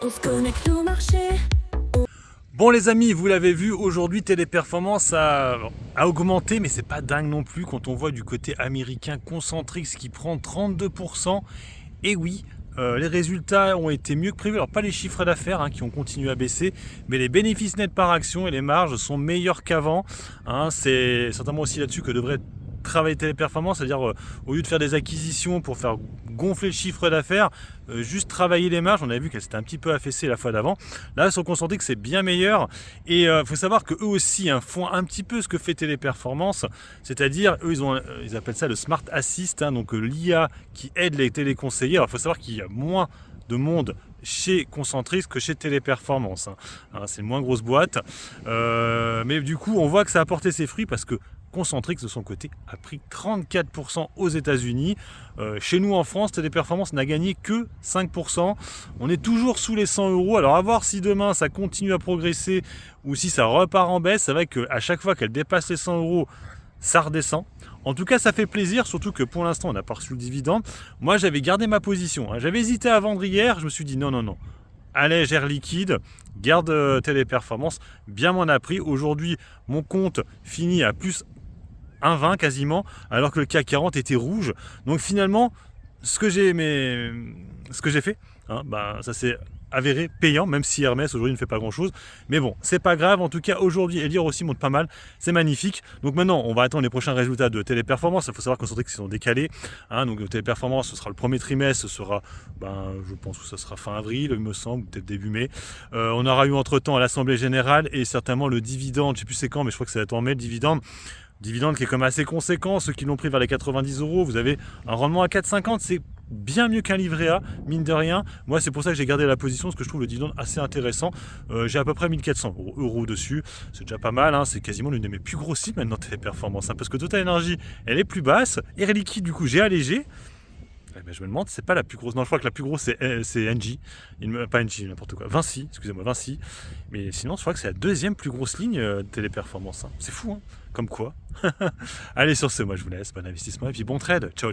On se connecte au marché. Bon les amis, vous l'avez vu, aujourd'hui Téléperformance a augmenté, mais c'est pas dingue non plus quand on voit du côté américain Concentrix qui prend 32%. Et oui, les résultats ont été mieux que prévu. Alors pas les chiffres d'affaires qui ont continué à baisser, mais les bénéfices nets par action et les marges sont meilleurs qu'avant. C'est certainement aussi là-dessus que devrait travailler Téléperformance, c'est-à-dire au lieu de faire des acquisitions pour faire gonfler le chiffre d'affaires, juste travailler les marges. On avait vu qu'elle s'était un petit peu affaissée la fois d'avant. Là, sur Concentrix, c'est bien meilleur. Et il faut savoir qu'eux aussi font un petit peu ce que fait Téléperformance, c'est-à-dire eux, ils appellent ça le Smart Assist, donc l'IA qui aide les téléconseillers. Alors, il faut savoir qu'il y a moins de monde chez Concentrix que chez Téléperformance. C'est une moins grosse boîte. Mais du coup, on voit que ça a porté ses fruits parce que Concentrix, de son côté, a pris 34% aux États-Unis. Chez nous, en France, Téléperformance n'a gagné que 5%. On est toujours sous les 100 euros. Alors, à voir si demain, ça continue à progresser ou si ça repart en baisse. C'est vrai qu'à chaque fois qu'elle dépasse les 100 euros, ça redescend. En tout cas, ça fait plaisir, surtout que pour l'instant, on n'a pas reçu le dividende. Moi, j'avais gardé ma position. J'avais hésité à vendre hier. Je me suis dit non. Allez, gère liquide, garde Téléperformance. Bien m'en a pris. Aujourd'hui, mon compte finit à plus 1,20 quasiment, alors que le CAC 40 était rouge. Donc finalement, ce que j'ai fait, ça s'est avéré payant, même si Hermès aujourd'hui ne fait pas grand chose. Mais bon, c'est pas grave. En tout cas, aujourd'hui, Elior aussi monte pas mal. C'est magnifique. Donc maintenant, on va attendre les prochains résultats de Téléperformance. Il faut savoir qu'on sentait qu'ils sont décalés. Donc Téléperformance, ce sera le premier trimestre. Ce sera, je pense que ce sera fin avril, il me semble, peut-être début mai. On aura eu entre-temps à l'Assemblée Générale et certainement le dividende. Je sais plus c'est quand, mais je crois que ça va être en mai, le dividende. Dividende qui est quand même assez conséquent, ceux qui l'ont pris vers les 90 euros, vous avez un rendement à 4,50, c'est bien mieux qu'un livret A, mine de rien. Moi, c'est pour ça que j'ai gardé la position, parce que je trouve le dividende assez intéressant. J'ai à peu près 1400 euros dessus, c'est déjà pas mal, c'est quasiment l'une de mes plus grosses cibles maintenant Téléperformance, parce que Total Energy, elle est plus basse, Air Liquide, du coup, j'ai allégé. Je me demande, c'est pas la plus grosse. Non, je crois que la plus grosse c'est Engie. Pas Engie, n'importe quoi. Vinci, excusez-moi, Vinci. Mais sinon, je crois que c'est la deuxième plus grosse ligne de Téléperformance. C'est fou, comme quoi. Allez, sur ce, moi je vous laisse. Bon investissement et puis bon trade. Ciao.